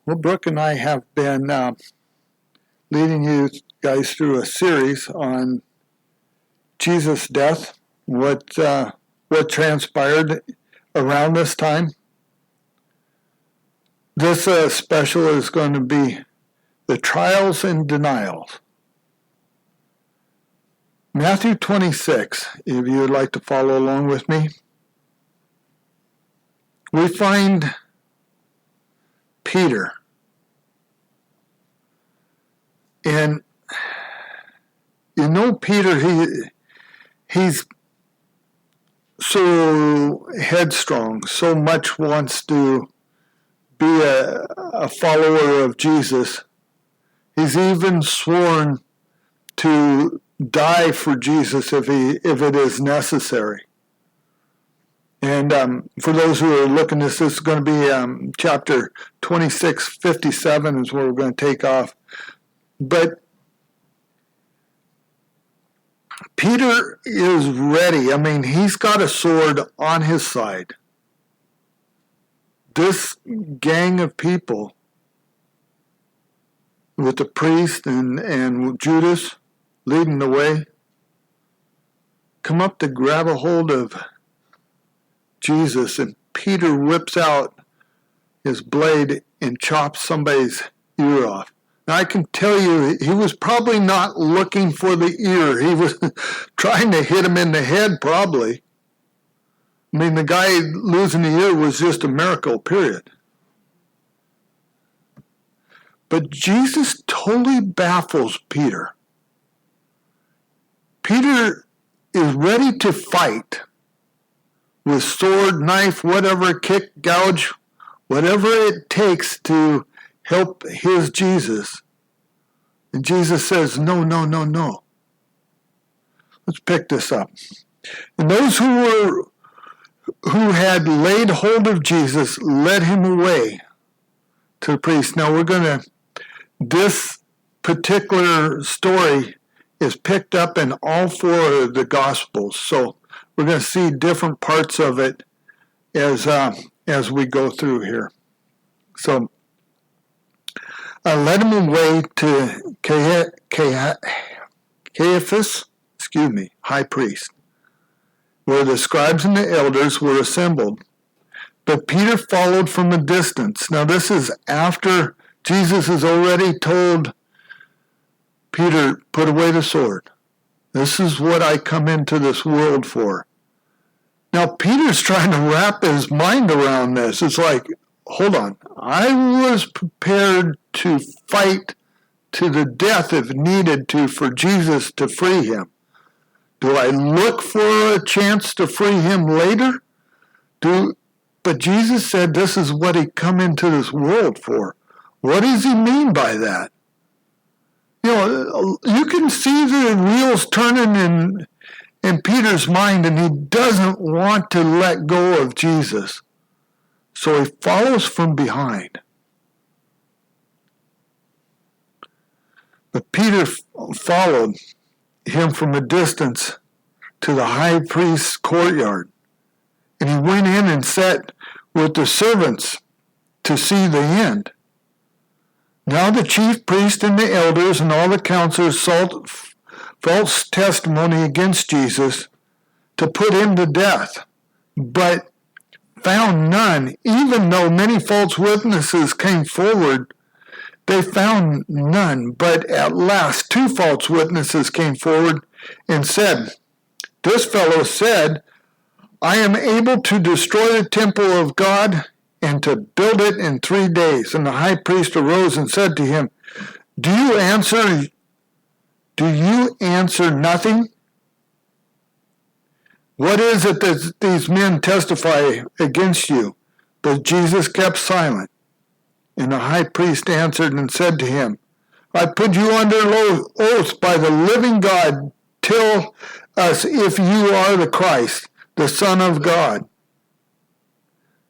Well, Brooke and I have been leading you guys through a series on Jesus' death, what transpired around this time. This special is going to be the trials and denials. Matthew 26, if you would like to follow along with me. We find Peter. And you know Peter, he's so headstrong, so much wants to be a follower of Jesus. He's even sworn to die for Jesus if it is necessary. And for those who are looking, this is going to be chapter 26:57 is where we're going to take off. But Peter is ready. I mean, he's got a sword on his side. This gang of people with the priest and Judas leading the way come up to grab a hold of Jesus, and Peter whips out his blade and chops somebody's ear off. Now, I can tell you, he was probably not looking for the ear. He was trying to hit him in the head, probably. I mean, the guy losing the ear was just a miracle, period. But Jesus totally baffles Peter. Peter is ready to fight with sword, knife, whatever, kick, gouge, whatever it takes to help his Jesus. And Jesus says, no. Let's pick this up. And those who had laid hold of Jesus led him away to the priest. Now this particular story is picked up in all four of the Gospels. So we're going to see different parts of it as we go through here. So led him away to Caiaphas, high priest, where the scribes and the elders were assembled. But Peter followed from a distance. Now this is after Jesus has already told Peter, put away the sword. This is what I come into this world for. Now Peter's trying to wrap his mind around this. It's like, hold on, I was prepared to fight to the death if needed to for Jesus to free him. Do I look for a chance to free him later? But Jesus said this is what he come into this world for. What does he mean by that? You know, you can see the wheels turning in Peter's mind, and he doesn't want to let go of Jesus. So he follows from behind. But Peter followed him from a distance to the high priest's courtyard. And he went in and sat with the servants to see the end. Now the chief priest and the elders and all the counselors sought false testimony against Jesus to put him to death, but found none. Even though many false witnesses came forward, they found none. But at last 2 false witnesses came forward and said, this fellow said, I am able to destroy the temple of God and to build it in 3 days. And the high priest arose and said to him, Do you answer nothing? What is it that these men testify against you? But Jesus kept silent. And the high priest answered and said to him, I put you under oath by the living God, tell us if you are the Christ, the Son of God.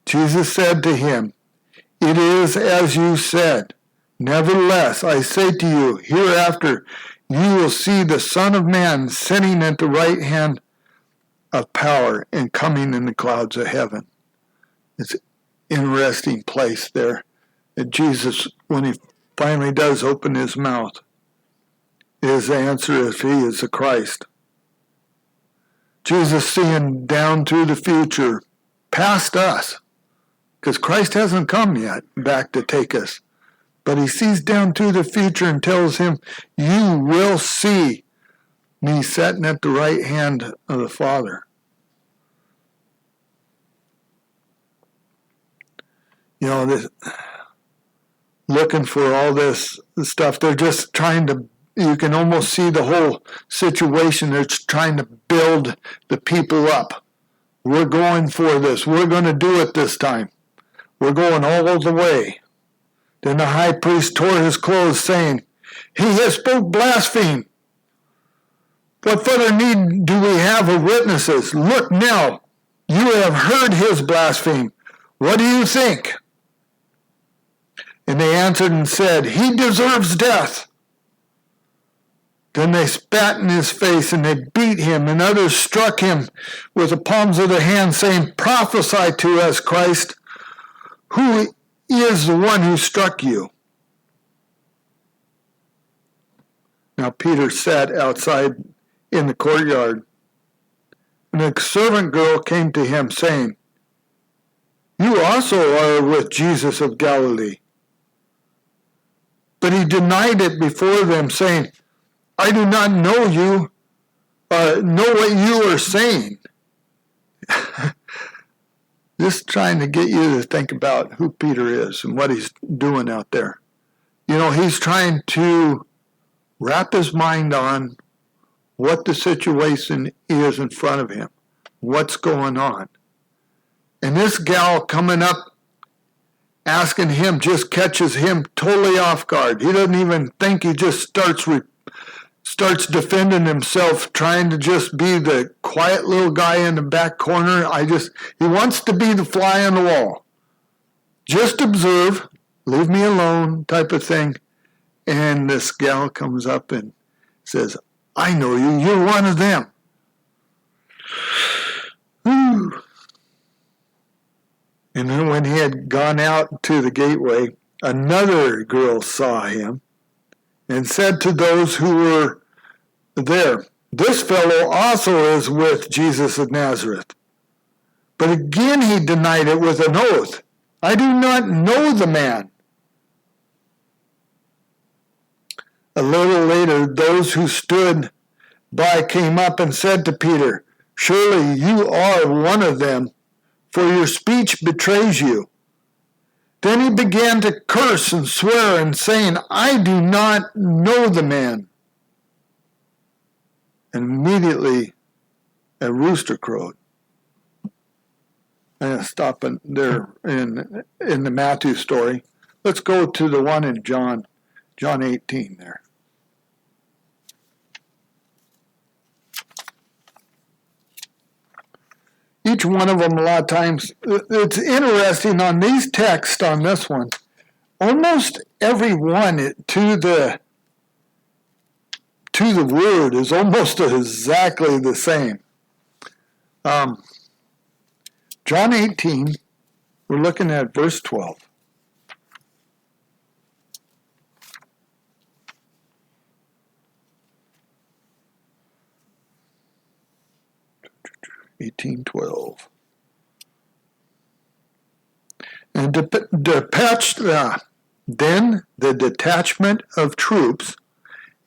Jesus said to him, It is as you said. Nevertheless, I say to you, hereafter you will see the Son of Man sitting at the right hand of power and coming in the clouds of heaven. It's an interesting place there And Jesus, when he finally does open his mouth, his answer is he is the Christ. Jesus seeing down through the future, past us, because Christ hasn't come yet back to take us. But he sees down through the future and tells him, you will see me sitting at the right hand of the Father. You know, this, looking for all this stuff, they're just trying to, you can almost see the whole situation. They're trying to build the people up. We're going for this. We're going to do it this time. We're going all the way. Then the high priest tore his clothes, saying, he has spoke blasphemy. What further need do we have of witnesses? Look now, you have heard his blasphemy. What do you think? And they answered and said, he deserves death. Then they spat in his face, and they beat him, and others struck him with the palms of their hands, saying, prophesy to us, Christ. Who is the one who struck you? Now Peter sat outside in the courtyard, and a servant girl came to him, saying, you also are with Jesus of Galilee. But he denied it before them, saying, I do not know you, know what you are saying. Just trying to get you to think about who Peter is and what he's doing out there. You know, he's trying to wrap his mind on what the situation is in front of him, what's going on. And this gal coming up asking him just catches him totally off guard. He doesn't even think, he just starts defending himself, trying to just be the quiet little guy in the back corner. He wants to be the fly on the wall. Just observe, leave me alone type of thing. And this gal comes up and says, I know you, you're one of them. Whew. And then when he had gone out to the gateway, another girl saw him and said to those who were there, this fellow also is with Jesus of Nazareth. But again he denied it with an oath. I do not know the man. A little later, those who stood by came up and said to Peter, surely you are one of them, for your speech betrays you. Then he began to curse and swear and saying, I do not know the man. And immediately a rooster crowed. I'm going to stop there in the Matthew story. Let's go to the one in John 18 there. Each one of them, a lot of times, it's interesting on these texts on this one, almost every one to the word is almost exactly the same. John 18, we're looking at verse 12. And then the detachment of troops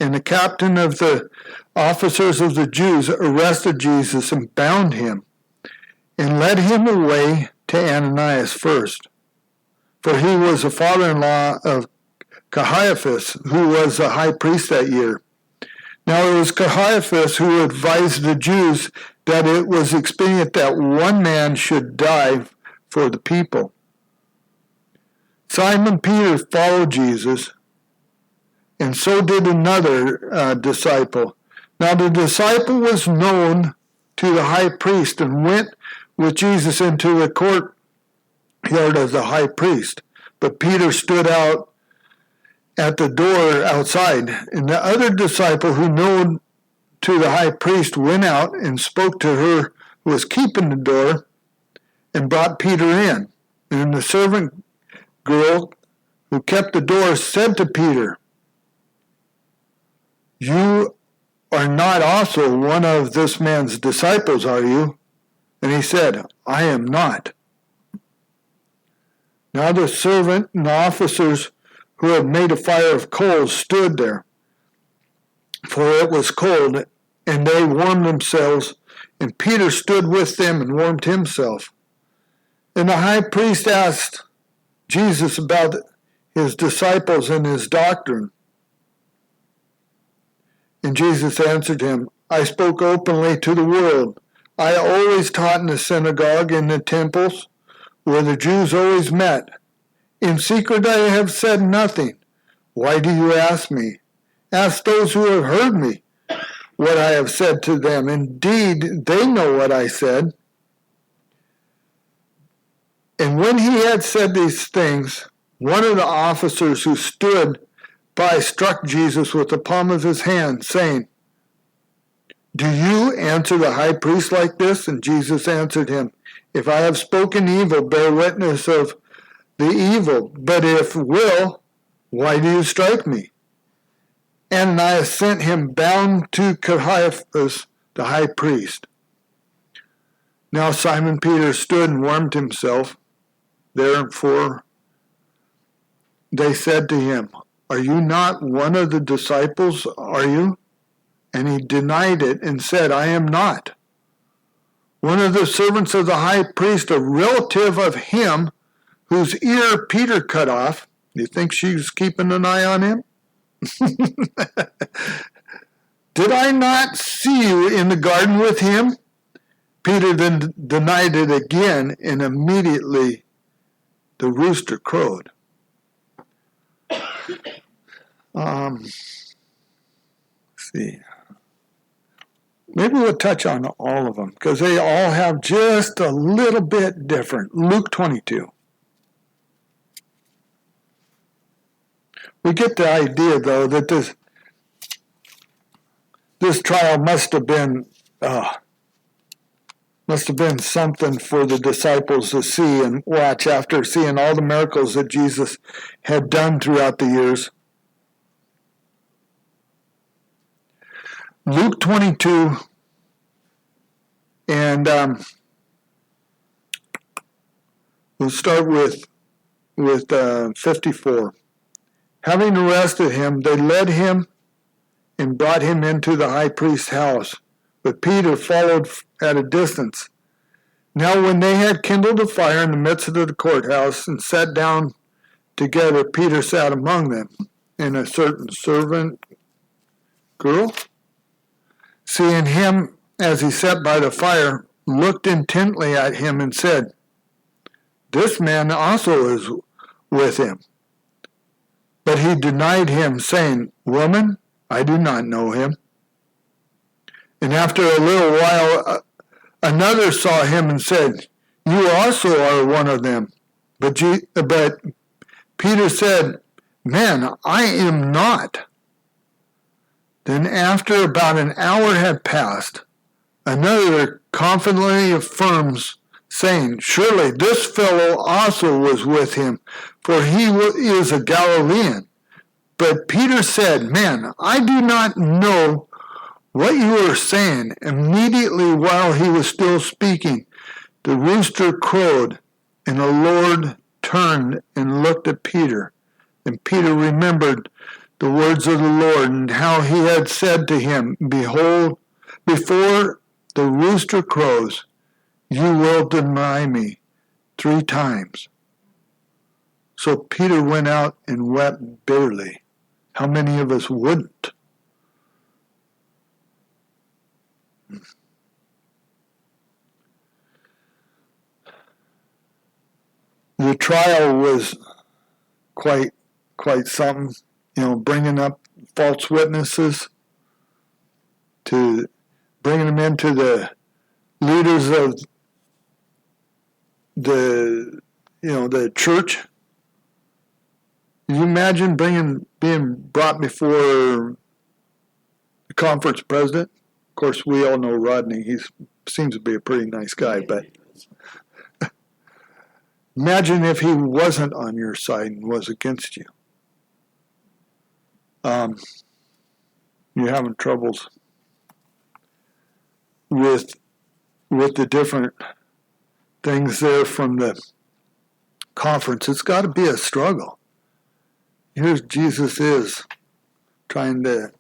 and the captain of the officers of the Jews arrested Jesus and bound him and led him away to Ananias first, for he was the father-in-law of Caiaphas, who was the high priest that year. Now it was Caiaphas who advised the Jews that it was expedient that one man should die for the people. Simon Peter followed Jesus, and so did another disciple. Now the disciple was known to the high priest and went with Jesus into the courtyard of the high priest. But Peter stood out at the door outside, and the other disciple who known to the high priest went out and spoke to her who was keeping the door and brought Peter in. And the servant girl who kept the door, said to Peter, "You are not also one of this man's disciples, are you?" And he said, "I am not." Now the servant and the officers who had made a fire of coals stood there, for it was cold, and they warmed themselves, and Peter stood with them and warmed himself. And the high priest asked Jesus about his disciples and his doctrine. And Jesus answered him, "I spoke openly to the world. I always taught in the synagogue, in the temples, where the Jews always met. In secret I have said nothing. Why do you ask me? Ask those who have heard me what I have said to them. Indeed, they know what I said." And when he had said these things, one of the officers who stood by struck Jesus with the palm of his hand, saying, "Do you answer the high priest like this?" And Jesus answered him, "If I have spoken evil, bear witness of the evil. But if will, why do you strike me?" Ananias sent him bound to Caiaphas, the high priest. Now Simon Peter stood and warmed himself. Therefore they said to him, "Are you not one of the disciples, are you?" And he denied it and said, "I am not." One of the servants of the high priest, a relative of him whose ear Peter cut off, you think she's keeping an eye on him? "Did I not see you in the garden with him?" Peter then denied it again, and immediately the rooster crowed. Let's see. Maybe we'll touch on all of them, because they all have just a little bit different. Luke 22. We get the idea, though, that this trial must have been something for the disciples to see and watch after seeing all the miracles that Jesus had done throughout the years. Luke 22, and we'll start with 54. Having arrested him, they led him and brought him into the high priest's house, but Peter followed at a distance. Now when they had kindled a fire in the midst of the courthouse and sat down together, Peter sat among them, and a certain servant girl, seeing him as he sat by the fire, looked intently at him and said, "This man also is with him." But he denied him, saying, "Woman, I do not know him." And after a little while, another saw him and said, "You also are one of them." But Peter said, "Man, I am not." Then after about an hour had passed, another confidently affirms, saying, "Surely this fellow also was with him, for he is a Galilean." But Peter said, "Man, I do not know what you are saying." Immediately while he was still speaking, the rooster crowed, and the Lord turned and looked at Peter. And Peter remembered the words of the Lord and how he had said to him, "Behold, before the rooster crows, you will deny me 3 times. So Peter went out and wept bitterly. How many of us wouldn't? The trial was quite something, bringing up false witnesses, to bringing them into the leaders of the church. Can you imagine being brought before the conference president? Of course, we all know Rodney. He seems to be a pretty nice guy, but Imagine if he wasn't on your side and was against you. You're having troubles with the different things there from the conference. It's got to be a struggle. Here's Jesus is trying to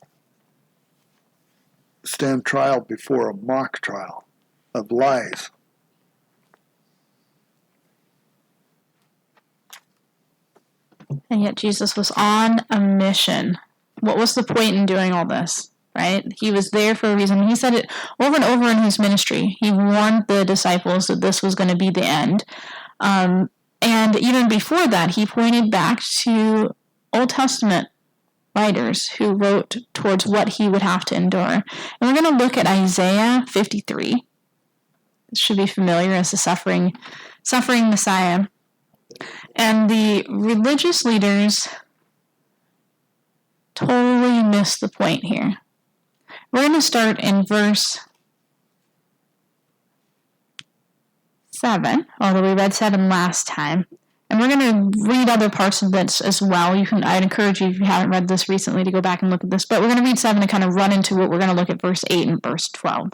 stand trial before a mock trial of lies. And yet Jesus was on a mission. What was the point in doing all this, right? He was there for a reason. He said it over and over in his ministry. He warned the disciples that this was going to be the end. And even before that, he pointed back to Old Testament writers who wrote towards what he would have to endure. And we're going to look at Isaiah 53. This should be familiar as the suffering Messiah. And the religious leaders totally missed the point here. We're going to start in verse 7, although we read 7 last time. And we're going to read other parts of this as well. I'd encourage you, if you haven't read this recently, to go back and look at this. But we're going to read 7 and kind of run into what we're going to look at verse 8 and verse 12.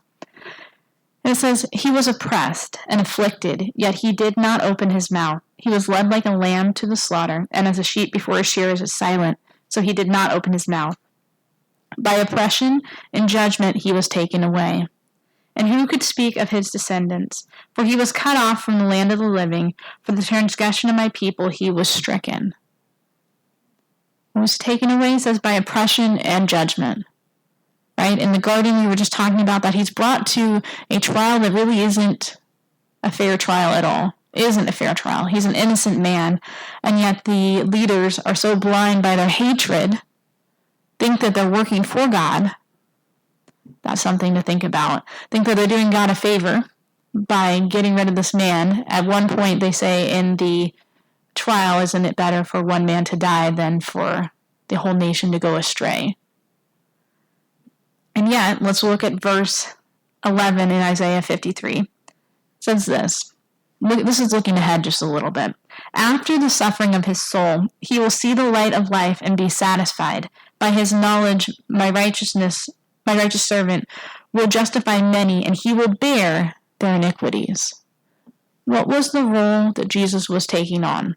And it says, "He was oppressed and afflicted, yet he did not open his mouth. He was led like a lamb to the slaughter, and as a sheep before his shearers is silent, so he did not open his mouth. By oppression and judgment he was taken away. And who could speak of his descendants? For he was cut off from the land of the living. For the transgression of my people he was stricken." He was taken away, it says, by oppression and judgment. Right? In the garden, we were just talking about that. He's brought to a trial that really isn't a fair trial at all. It isn't a fair trial. He's an innocent man. And yet the leaders are so blind by their hatred, think that they're working for God. That's something to think about. Think that they're doing God a favor by getting rid of this man. At one point, they say in the trial, isn't it better for one man to die than for the whole nation to go astray? And yet, let's look at verse 11 in Isaiah 53. It says this. This is looking ahead just a little bit. "After the suffering of his soul, he will see the light of life and be satisfied. By his knowledge, my righteous servant will justify many, and he will bear their iniquities." What was the role that Jesus was taking on?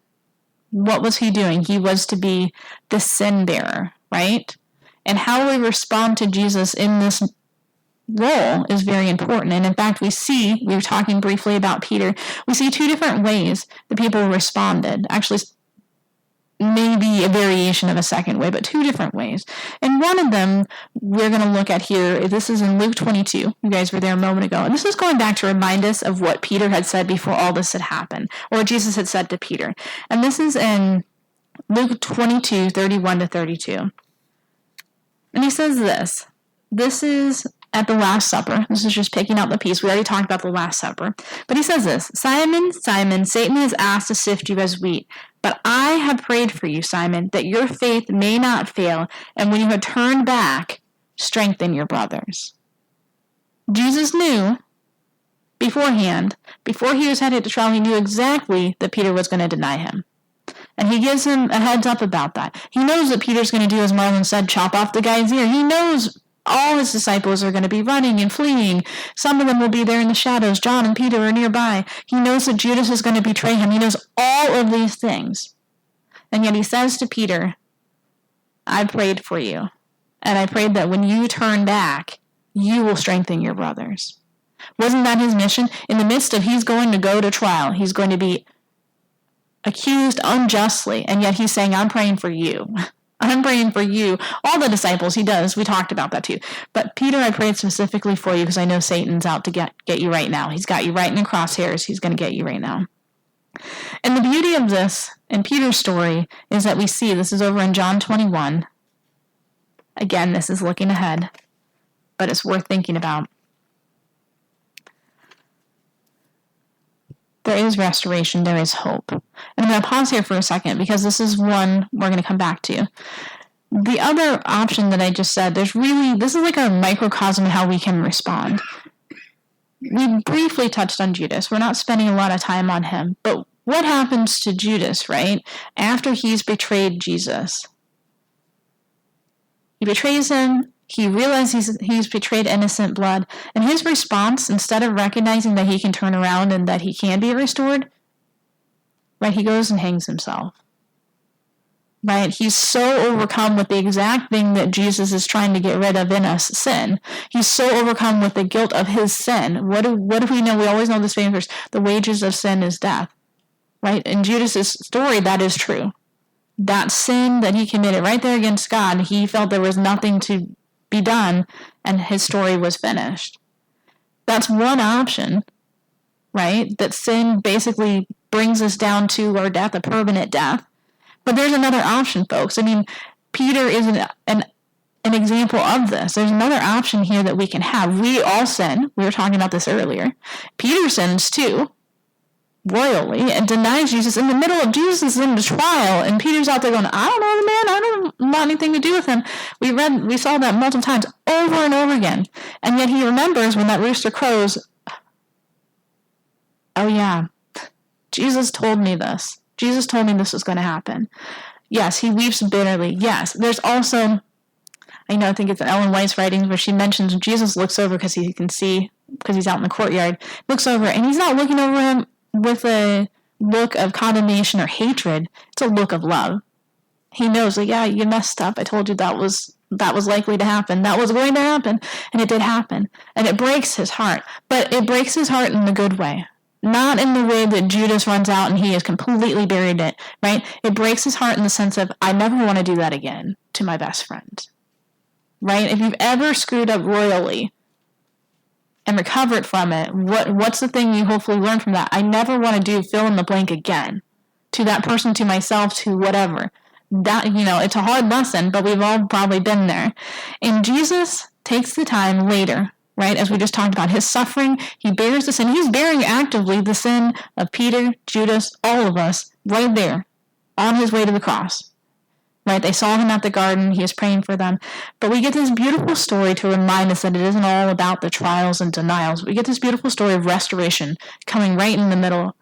What was he doing? He was to be the sin bearer, right? And how we respond to Jesus in this role is very important. And in fact, we were talking briefly about Peter, we see 2 different ways the people responded. Actually, maybe a variation of a second way, but 2 different ways. And one of them we're going to look at here. This is in Luke 22. You guys were there a moment ago. And this is going back to remind us of what Peter had said before all this had happened, or what Jesus had said to Peter. And this is in Luke 22, 31 to 32. And he says this. This is at the Last Supper. This is just picking out the piece. We already talked about the Last Supper. But he says this. "Simon, Simon, Satan has asked to sift you as wheat. But I have prayed for you, Simon, that your faith may not fail. And when you have turned back, strengthen your brothers." Jesus knew beforehand, before he was headed to trial, he knew exactly that Peter was going to deny him. And he gives him a heads up about that. He knows that Peter's going to do, as Marlin said, chop off the guy's ear. He knows all his disciples are going to be running and fleeing. Some of them will be there in the shadows. John and Peter are nearby. He knows that Judas is going to betray him. He knows all of these things. And yet he says to Peter, "I prayed for you. And I prayed that when you turn back, you will strengthen your brothers." Wasn't that his mission? In the midst of he's going to go to trial, he's going to be accused unjustly, and yet he's saying, "I'm praying for you. I'm praying for you." All the disciples, he does. We talked about that too. But Peter, I prayed specifically for you because I know Satan's out to get you right now. He's got you right in the crosshairs. He's going to get you right now. And the beauty of this in Peter's story is that we see, this is over in John 21. Again, this is looking ahead, but it's worth thinking about. There is restoration, there is hope. And I'm going to pause here for a second because this is one we're going to come back to. The other option that I just said, this is like a microcosm of how we can respond. We briefly touched on Judas. We're not spending a lot of time on him. But what happens to Judas, right? After he's betrayed Jesus. He betrays him. He realizes he's betrayed innocent blood. And his response, instead of recognizing that he can turn around and that he can be restored, right, he goes and hangs himself. Right? He's so overcome with the exact thing that Jesus is trying to get rid of in us, sin. He's so overcome with the guilt of his sin. What do we know? We always know this famous verse, the wages of sin is death. Right? In Judas' story, that is true. That sin that he committed right there against God, he felt there was nothing to be done, and his story was finished. That's one option, right? That sin basically brings us down to our death, a permanent death. But there's another option, folks. I mean, Peter is an example of this. There's another option here that we can have. We all sin. We were talking about this earlier. Peter sins too, royally, and denies Jesus in the middle of Jesus' in the trial, and Peter's out there going, I don't know the man, I don't want anything to do with him. We saw that multiple times, over and over again. And yet he remembers when that rooster crows, oh yeah, Jesus told me this. Jesus told me this was going to happen. Yes, he weeps bitterly. Yes, there's also, I think it's in Ellen White's writings where she mentions Jesus looks over because he can see, because he's out in the courtyard, looks over, and he's not looking over him with a look of condemnation or hatred. It's a look of love. He knows, like, yeah, you messed up. I told you that was likely to happen. That was going to happen, and it did happen. And it breaks his heart. But it breaks his heart in the good way. Not in the way that Judas runs out and he has completely buried it, right? It breaks his heart in the sense of, I never want to do that again to my best friend. Right? If you've ever screwed up royally and recovered from it, what's the thing you hopefully learn from that? I never want to do fill in the blank again. To that person, to myself, to whatever. That, it's a hard lesson, but we've all probably been there. And Jesus takes the time later, right, as we just talked about, his suffering, he bears the sin. He's bearing actively the sin of Peter, Judas, all of us, right there, on his way to the cross. Right, they saw him at the garden, he was praying for them. But we get this beautiful story to remind us that it isn't all about the trials and denials. We get this beautiful story of restoration coming right in the middle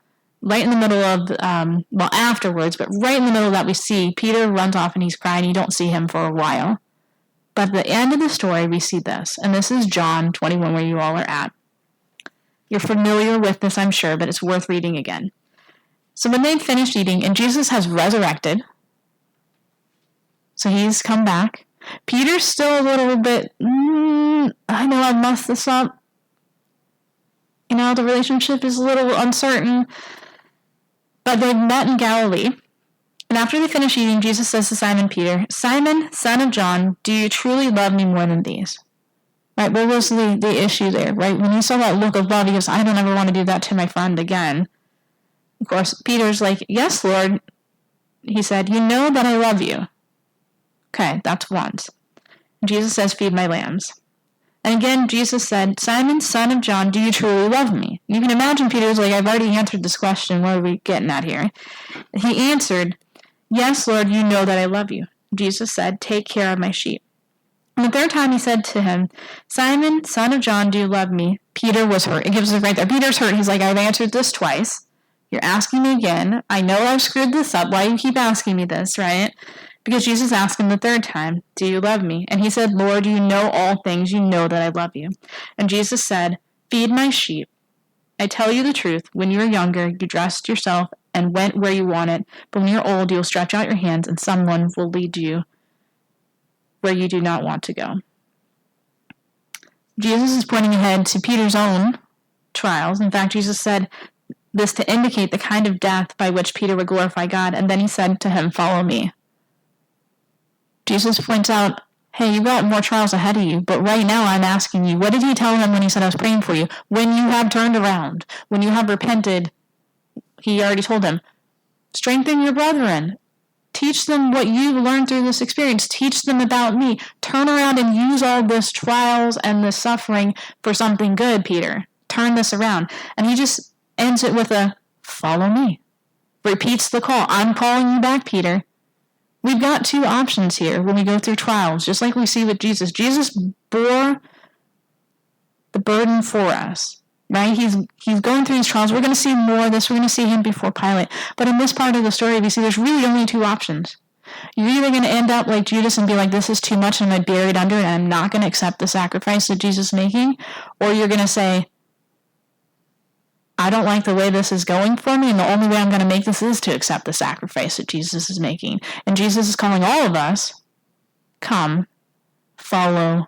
of, afterwards, but right in the middle of that we see Peter runs off and he's crying. You don't see him for a while. But at the end of the story, we see this. And this is John 21, where you all are at. You're familiar with this, I'm sure, but it's worth reading again. So when they'd finished eating, and Jesus has resurrected, so he's come back. Peter's still a little bit, I know I messed this up. The relationship is a little uncertain. But they met in Galilee. And after they finish eating, Jesus says to Simon Peter, Simon, son of John, do you truly love me more than these? Right, what was the issue there, right? When he saw that look of love, he goes, I don't ever want to do that to my friend again. Of course, Peter's like, yes, Lord. He said, you know that I love you. Okay, that's once. Jesus says, feed my lambs. And again, Jesus said, Simon, son of John, do you truly love me? You can imagine Peter's like, I've already answered this question. What are we getting at here? He answered, yes, Lord, you know that I love you. Jesus said, take care of my sheep. And the third time he said to him, Simon, son of John, do you love me? Peter was hurt. It gives us right there. Peter's hurt. He's like, I've answered this twice. You're asking me again. I know I've screwed this up. Why do you keep asking me this, right? Because Jesus asked him the third time, do you love me? And he said, Lord, you know all things. You know that I love you. And Jesus said, feed my sheep. I tell you the truth. When you were younger, you dressed yourself and went where you wanted. But when you're old, you'll stretch out your hands and someone will lead you where you do not want to go. Jesus is pointing ahead to Peter's own trials. In fact, Jesus said this to indicate the kind of death by which Peter would glorify God. And then he said to him, follow me. Jesus points out, hey, you've got more trials ahead of you, but right now I'm asking you, what did he tell him when he said I was praying for you? When you have turned around, when you have repented, he already told him, strengthen your brethren. Teach them what you've learned through this experience. Teach them about me. Turn around and use all this trials and this suffering for something good, Peter. Turn this around. And he just ends it with a, follow me. Repeats the call. I'm calling you back, Peter. We've got two options here when we go through trials, just like we see with Jesus. Jesus bore the burden for us. right? He's going through these trials. We're going to see more of this. We're going to see him before Pilate. But in this part of the story, we see there's really only two options. You're either going to end up like Judas and be like, this is too much and I'm buried under it and I'm not going to accept the sacrifice that Jesus is making. Or you're going to say, I don't like the way this is going for me, and the only way I'm going to make this is to accept the sacrifice that Jesus is making. And Jesus is calling all of us, come, follow